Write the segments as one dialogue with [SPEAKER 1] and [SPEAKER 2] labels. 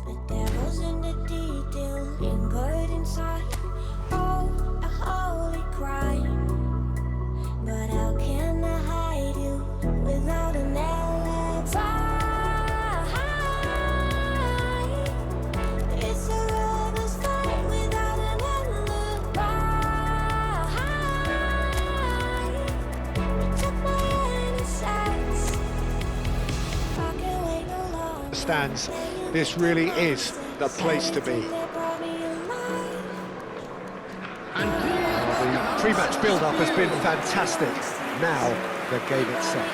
[SPEAKER 1] but devil's in the detail, lingered inside. Oh, a holy crime, but how can I hide you without an alibi? It's a lover's fight without an alibi. You took my innocence. I can't wait no longer.
[SPEAKER 2] Stands, this really is the place to be. The pre-match build-up has been fantastic. Now, the game itself.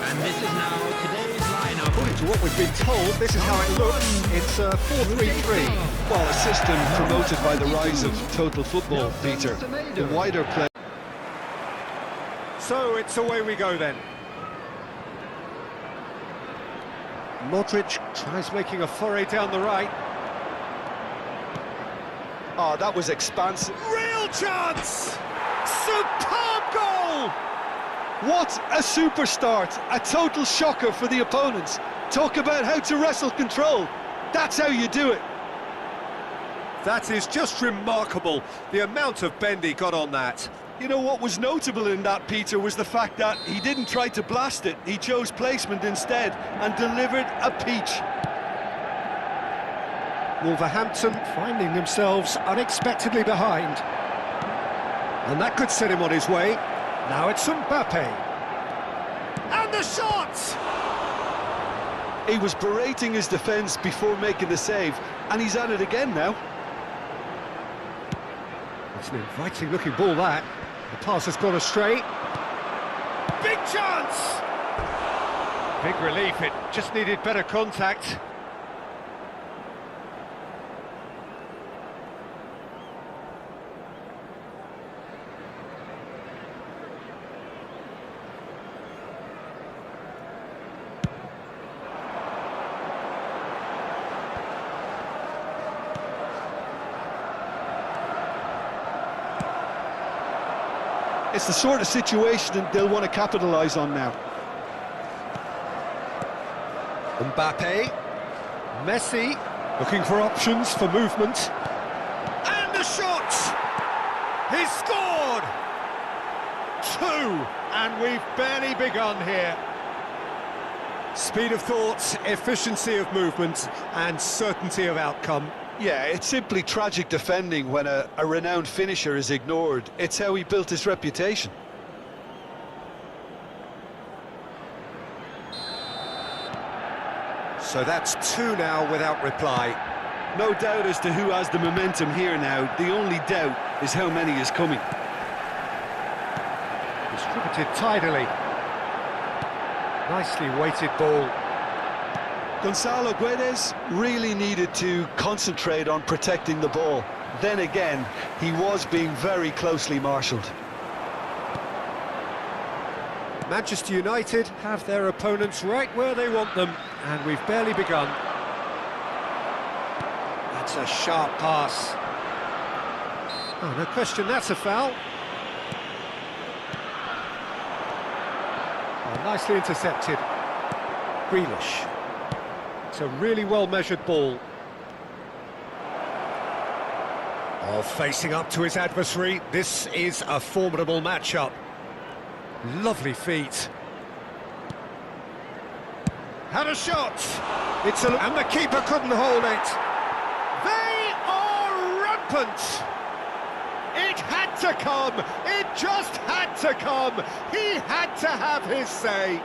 [SPEAKER 3] And this is now today's lineup.
[SPEAKER 2] According to what we've been told, this is how it looks. It's 4-3-3.
[SPEAKER 4] Well, a system promoted by the rise of total football, Peter. The wider play.
[SPEAKER 2] So it's away we go then. Modric tries making a foray down the right.
[SPEAKER 4] Oh, that was expansive.
[SPEAKER 2] Real chance! Superb goal!
[SPEAKER 4] What a super start! A total shocker for the opponents. Talk about how to wrestle control. That's how you do it.
[SPEAKER 2] That is just remarkable, the amount of bend he got on that.
[SPEAKER 4] You know what was notable in that, Peter, was the fact that he didn't try to blast it. He chose placement instead and delivered a peach.
[SPEAKER 2] Wolverhampton finding themselves unexpectedly behind. And that could set him on his way. Now it's Mbappe. And the shot!
[SPEAKER 4] He was berating his defence before making the save, and he's at it again now.
[SPEAKER 2] It's an inviting looking ball, that. The pass has gone astray. Big chance! Big relief, it just needed better contact.
[SPEAKER 4] It's the sort of situation that they'll want to capitalise on now.
[SPEAKER 2] Mbappe, Messi, looking for options for movement. And the shot! He's scored! 2, and we've barely begun here. Speed of thought, efficiency of movement, and certainty of outcome.
[SPEAKER 4] Yeah, it's simply tragic defending when a renowned finisher is ignored. It's how he built his reputation.
[SPEAKER 2] So that's 2 now without reply.
[SPEAKER 4] No doubt as to who has the momentum here now. The only doubt is how many is coming.
[SPEAKER 2] Distributed tidily. Nicely weighted ball.
[SPEAKER 4] Gonzalo Guedes really needed to concentrate on protecting the ball. Then again, he was being very closely marshalled.
[SPEAKER 2] Manchester United have their opponents right where they want them, and we've barely begun. That's a sharp pass. Oh, no question, that's a foul. Oh, nicely intercepted. Grealish. It's a really well-measured ball. Oh, facing up to his adversary, this is a formidable matchup. Lovely feet. Had a shot! And the keeper couldn't hold it. They are rampant! It had to come! It just had to come! He had to have his say!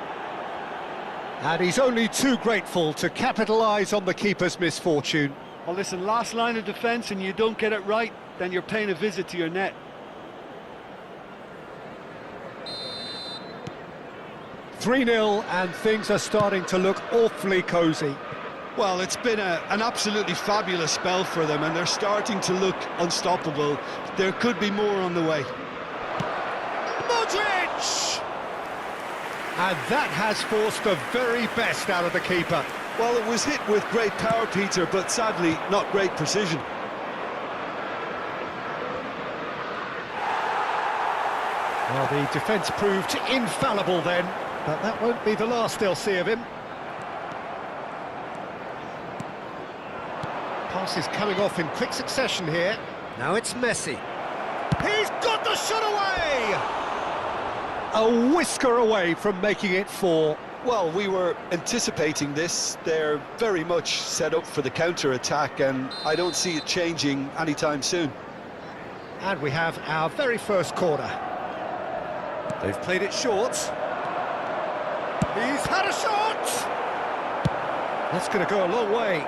[SPEAKER 2] And he's only too grateful to capitalise on the keeper's misfortune.
[SPEAKER 4] Well, listen, last line of defence and you don't get it right, then you're paying a visit to your net.
[SPEAKER 2] 3-0, and things are starting to look awfully cosy.
[SPEAKER 4] Well, it's been an absolutely fabulous spell for them, and they're starting to look unstoppable. There could be more on the way.
[SPEAKER 2] Modric! And that has forced the very best out of the keeper.
[SPEAKER 4] Well, it was hit with great power, Peter, but sadly not great precision.
[SPEAKER 2] Well, the defence proved infallible then, but that won't be the last they'll see of him. Passes coming off in quick succession here. Now it's Messi. He's got the shot away! A whisker away from making it 4.
[SPEAKER 4] Well, we were anticipating this. They're very much set up for the counter-attack, and I don't see it changing anytime soon.
[SPEAKER 2] And we have our very first corner. They've played it short. He's had a shot! That's going to go a long way.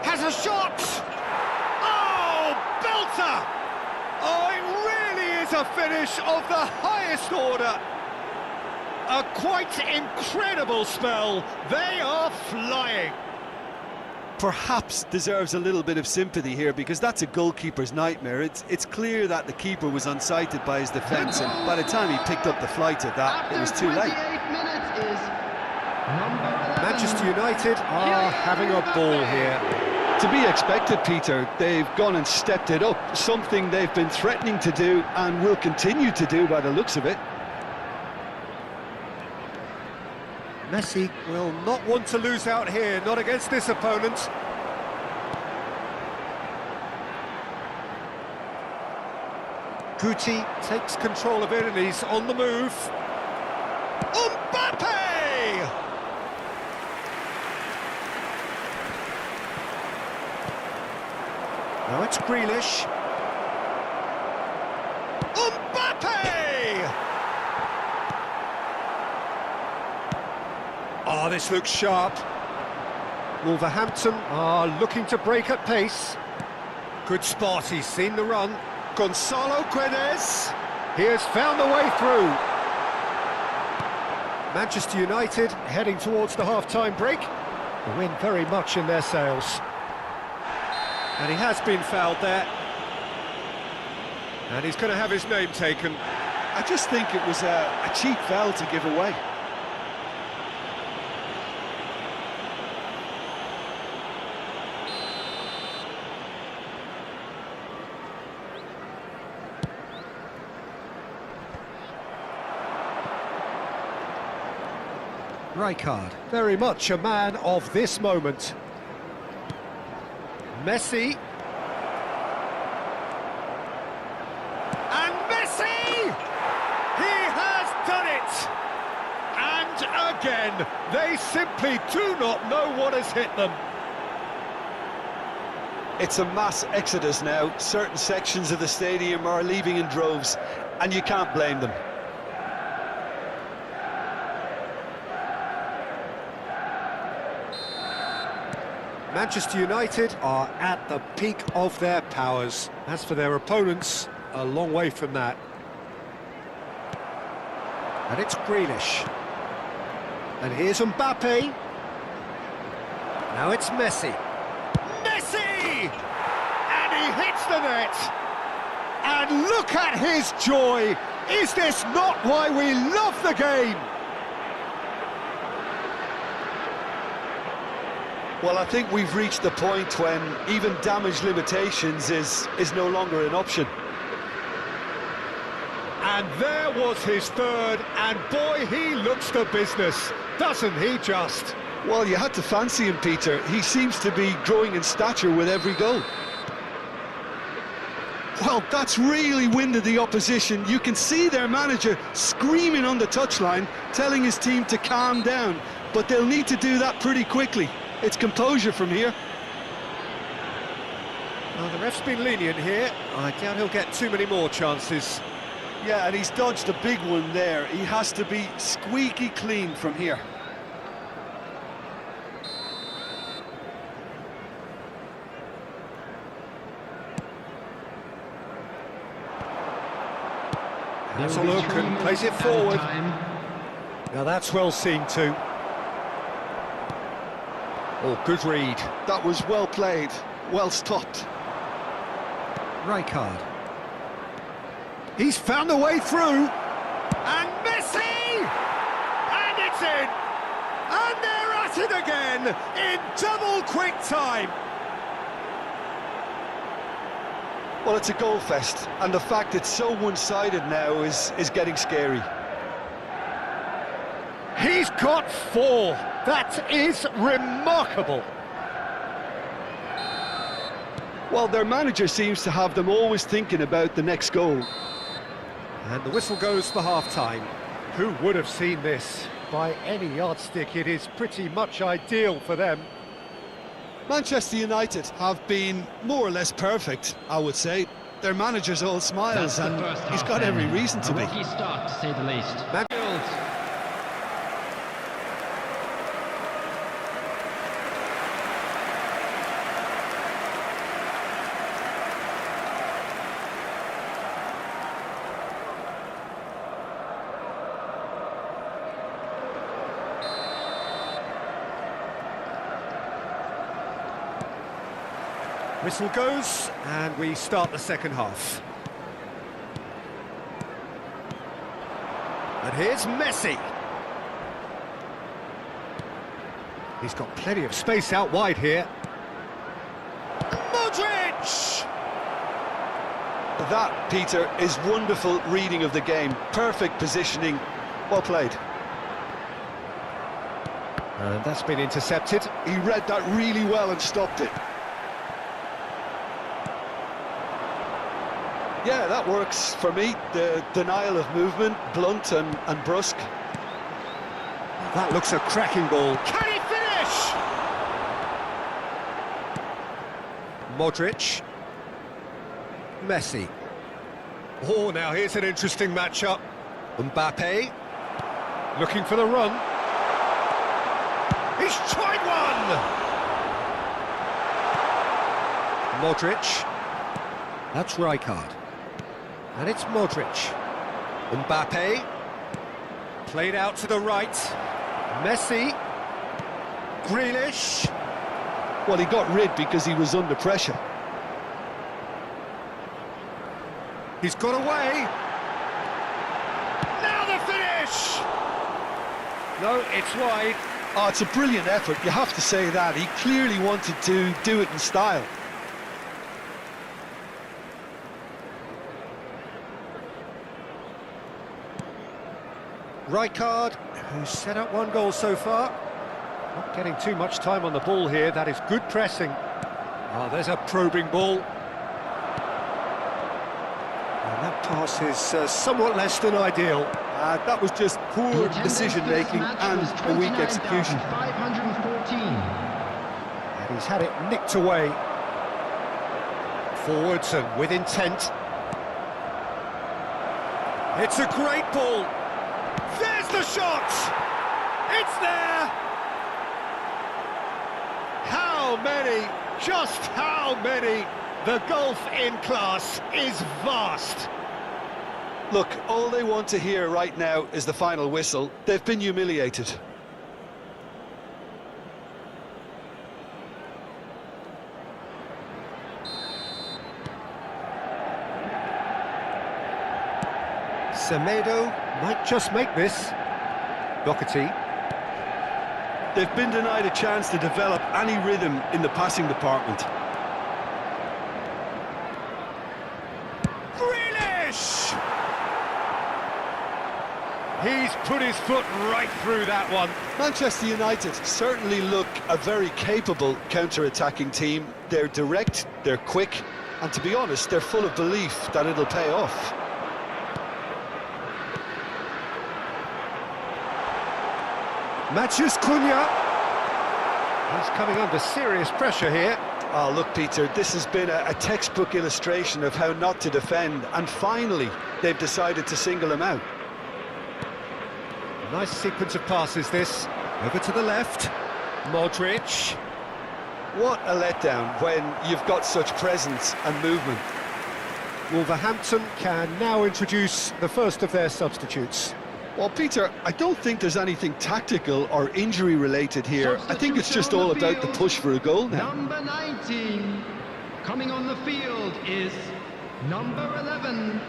[SPEAKER 2] Has a shot! Oh, belter! Oh, it really is a finish of the highest order. A quite incredible spell. They are flying.
[SPEAKER 4] Perhaps deserves a little bit of sympathy here, because that's a goalkeeper's nightmare. It's clear that the keeper was unsighted by his defence, and by the time he picked up the flight of that, it was too late.
[SPEAKER 2] Manchester United are having a ball here.
[SPEAKER 4] To be expected, Peter. They've gone and stepped it up, something they've been threatening to do and will continue to do by the looks of it.
[SPEAKER 2] Messi will not want to lose out here, not against this opponent. Guti takes control of it and he's on the move. Mbappe! Now it's Grealish. Mbappe! Oh, this looks sharp. Wolverhampton are looking to break at pace. Good spot, he's seen the run. Gonzalo Guedes. He has found the way through. Manchester United heading towards the half-time break. The win very much in their sails. And he has been fouled there. And he's going to have his name taken.
[SPEAKER 4] I just think it was a cheap foul to give away.
[SPEAKER 2] Rijkaard, very much a man of this moment. Messi. And Messi! He has done it! And again, they simply do not know what has hit them.
[SPEAKER 4] It's a mass exodus now. Certain sections of the stadium are leaving in droves, and you can't blame them.
[SPEAKER 2] Manchester United are at the peak of their powers. As for their opponents, a long way from that. And it's Grealish. And here's Mbappe. Now it's Messi. Messi! And he hits the net. And look at his joy. Is this not why we love the game?
[SPEAKER 4] Well, I think we've reached the point when even damage limitations is no longer an option.
[SPEAKER 2] And there was his third, and boy, he looks the business, doesn't he just?
[SPEAKER 4] Well, you had to fancy him, Peter. He seems to be growing in stature with every goal. Well, that's really winded the opposition. You can see their manager screaming on the touchline, telling his team to calm down, but they'll need to do that pretty quickly. It's composure from here.
[SPEAKER 2] Well, the ref's been lenient here. I doubt he'll get too many more chances.
[SPEAKER 4] Yeah, and he's dodged a big one there. He has to be squeaky clean from here.
[SPEAKER 2] Has a look and plays it forward. Now that's well seen too. Oh, good read.
[SPEAKER 4] That was well played, well stopped.
[SPEAKER 2] Rijkaard. He's found a way through. And Messi! It's in! And they're at it again in double quick time.
[SPEAKER 4] Well, it's a goal fest, and the fact it's so one-sided now is getting scary.
[SPEAKER 2] He's got 4. That is remarkable.
[SPEAKER 4] Well, their manager seems to have them always thinking about the next goal.
[SPEAKER 2] And the whistle goes for half-time. Who would have seen this? By any yardstick, it is pretty much ideal for them.
[SPEAKER 4] Manchester United have been more or less perfect, I would say. Their manager's all smiles,
[SPEAKER 3] That's the
[SPEAKER 4] and
[SPEAKER 3] first
[SPEAKER 4] he's
[SPEAKER 3] half
[SPEAKER 4] got every
[SPEAKER 3] then.
[SPEAKER 4] reason to
[SPEAKER 3] A
[SPEAKER 4] be.
[SPEAKER 3] rocky start, to say the least.
[SPEAKER 2] Whistle goes, and we start the second half. And here's Messi. He's got plenty of space out wide here. Modric!
[SPEAKER 4] That, Peter, is wonderful reading of the game. Perfect positioning. Well played.
[SPEAKER 2] And that's been intercepted.
[SPEAKER 4] He read that really well and stopped it. Yeah, that works for me. The denial of movement, blunt and brusque.
[SPEAKER 2] That looks a cracking ball. Can he finish? Modric. Messi. Oh, now here's an interesting matchup. Mbappe. Looking for the run. He's tried one! Modric. That's Rijkaard. And it's Modric. Mbappe. Played out to the right. Messi. Grealish.
[SPEAKER 4] Well, he got rid because he was under pressure.
[SPEAKER 2] He's got away. Now the finish! No, it's wide.
[SPEAKER 4] Oh, it's a brilliant effort, you have to say that. He clearly wanted to do it in style.
[SPEAKER 2] Rijkaard, who's set up 1 goal so far. Not getting too much time on the ball here. That is good pressing. Oh, there's a probing ball. And that pass is somewhat less than ideal.
[SPEAKER 4] That was just poor decision-making and a weak execution.
[SPEAKER 3] 514.
[SPEAKER 2] And he's had it nicked away. Forwards and with intent. It's a great ball. There's the shot! It's there! How many? Just how many? The gulf in class is vast.
[SPEAKER 4] Look, all they want to hear right now is the final whistle. They've been humiliated.
[SPEAKER 2] Semedo might just make this. Doherty.
[SPEAKER 4] They've been denied a chance to develop any rhythm in the passing department.
[SPEAKER 2] Grealish! He's put his foot right through that one.
[SPEAKER 4] Manchester United certainly look a very capable counter-attacking team. They're direct, they're quick, and to be honest, they're full of belief that it'll pay off.
[SPEAKER 2] Matches Cunha. He's coming under serious pressure here.
[SPEAKER 4] Oh, look, Peter, this has been a textbook illustration of how not to defend, and finally, they've decided to single him out.
[SPEAKER 2] Nice sequence of passes, this. Over to the left. Modric.
[SPEAKER 4] What a letdown when you've got such presence and movement.
[SPEAKER 2] Wolverhampton can now introduce the first of their substitutes.
[SPEAKER 4] Well, Peter, I don't think there's anything tactical or injury-related here. I think it's just all about the push for a goal now.
[SPEAKER 3] Number 19. Coming on the field is number 11.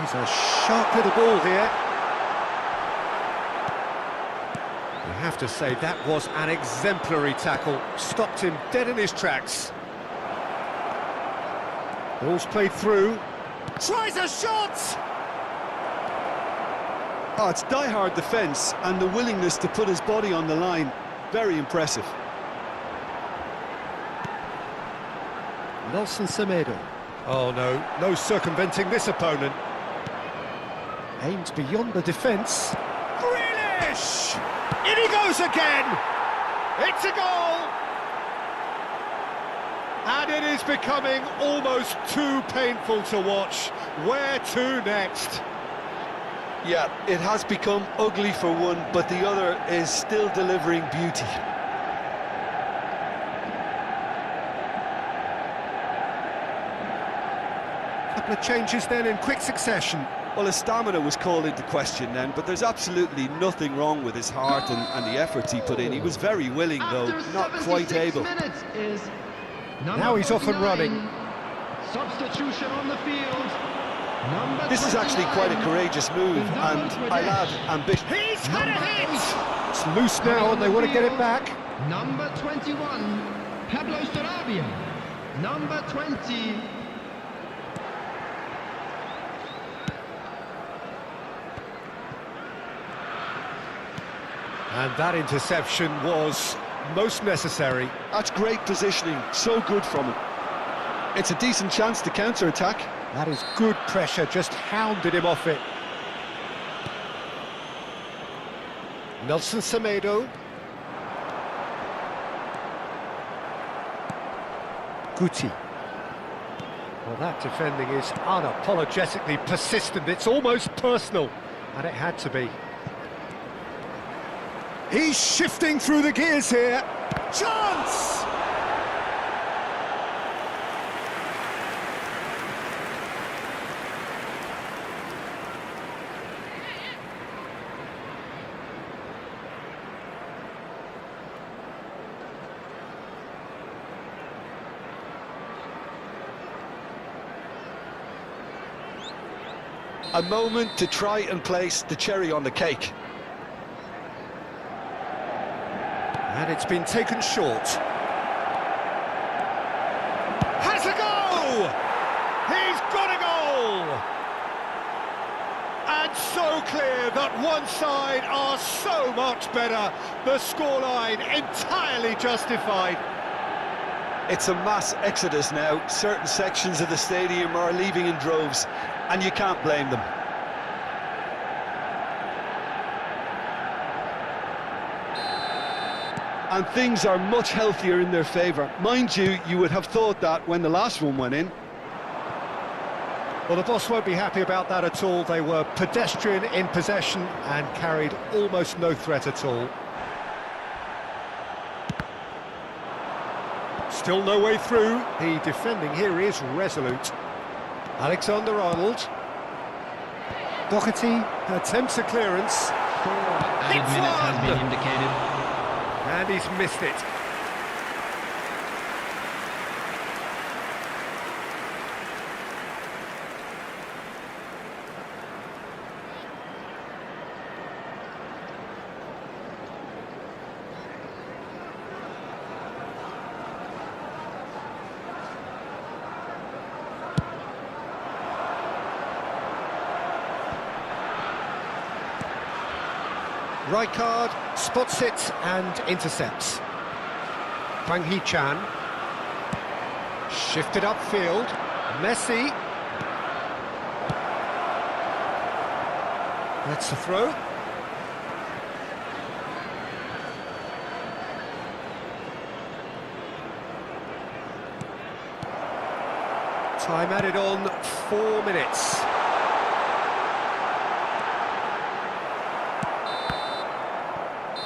[SPEAKER 2] He's a sharp little ball here. You have to say that was an exemplary tackle. Stopped him dead in his tracks. Ball's played through. Tries a shot!
[SPEAKER 4] Oh, it's die-hard defence and the willingness to put his body on the line. Very impressive.
[SPEAKER 2] Nelson Semedo. Oh no, no circumventing this opponent. Aims beyond the defence. Grealish! In he goes again! It's a goal! And it is becoming almost too painful to watch. Where to next?
[SPEAKER 4] Yeah, it has become ugly for one, but the other is still delivering beauty.
[SPEAKER 2] Couple of changes then in quick succession.
[SPEAKER 4] Well, his stamina was called into question then, but there's absolutely nothing wrong with his heart and the efforts he put in. He was very willing, though, not quite able.
[SPEAKER 2] Now he's off and running.
[SPEAKER 3] Substitution on the field. Number
[SPEAKER 4] This is actually quite a courageous move, and I add ambition.
[SPEAKER 2] He's had a hit! It's loose now and they want to get it back.
[SPEAKER 3] Number 21, Pablo Sarabia. Number 20.
[SPEAKER 2] And that interception was most necessary.
[SPEAKER 4] That's great positioning, so good from him. It's a decent chance to counter-attack.
[SPEAKER 2] That is good pressure, just hounded him off it. Nelson Semedo. Guti. Well, that defending is unapologetically persistent. It's almost personal, and it had to be. He's shifting through the gears here. Chance!
[SPEAKER 4] A moment to try and place the cherry on the cake.
[SPEAKER 2] And it's been taken short. Has a goal! He's got a goal! And so clear that one side are so much better. The scoreline entirely justified.
[SPEAKER 4] It's a mass exodus now. Certain sections of the stadium are leaving in droves, and you can't blame them. And things are much healthier in their favour. Mind you, you would have thought that when the last one went in.
[SPEAKER 2] Well, the boss won't be happy about that at all. They were pedestrian in possession and carried almost no threat at all. Still no way through. The defending here is resolute. Alexander-Arnold. Doherty attempts a clearance.
[SPEAKER 3] 4 added minutes has been indicated.
[SPEAKER 2] And he's missed it. Rijkaard spots it and intercepts. Hwang Hee-chan. Shifted upfield. Messi. That's the throw. Time added on 4 minutes.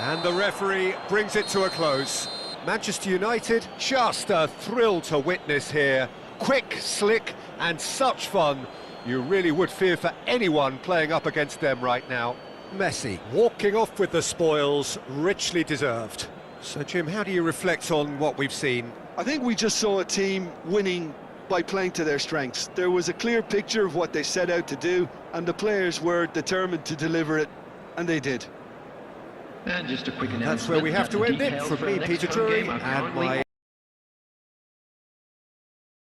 [SPEAKER 2] And the referee brings it to a close. Manchester United, just a thrill to witness here. Quick, slick, and such fun. You really would fear for anyone playing up against them right now. Messi walking off with the spoils, richly deserved. So, Jim, how do you reflect on what we've seen?
[SPEAKER 4] I think we just saw a team winning by playing to their strengths. There was a clear picture of what they set out to do, and the players were determined to deliver it, and they did.
[SPEAKER 3] And just a quick announcement.
[SPEAKER 2] That's where we have to
[SPEAKER 3] that the
[SPEAKER 2] end it.
[SPEAKER 3] details
[SPEAKER 2] From
[SPEAKER 3] for
[SPEAKER 2] me,
[SPEAKER 3] the
[SPEAKER 2] Peter
[SPEAKER 3] next home
[SPEAKER 2] Drury,
[SPEAKER 3] game are
[SPEAKER 2] and
[SPEAKER 3] currently
[SPEAKER 2] my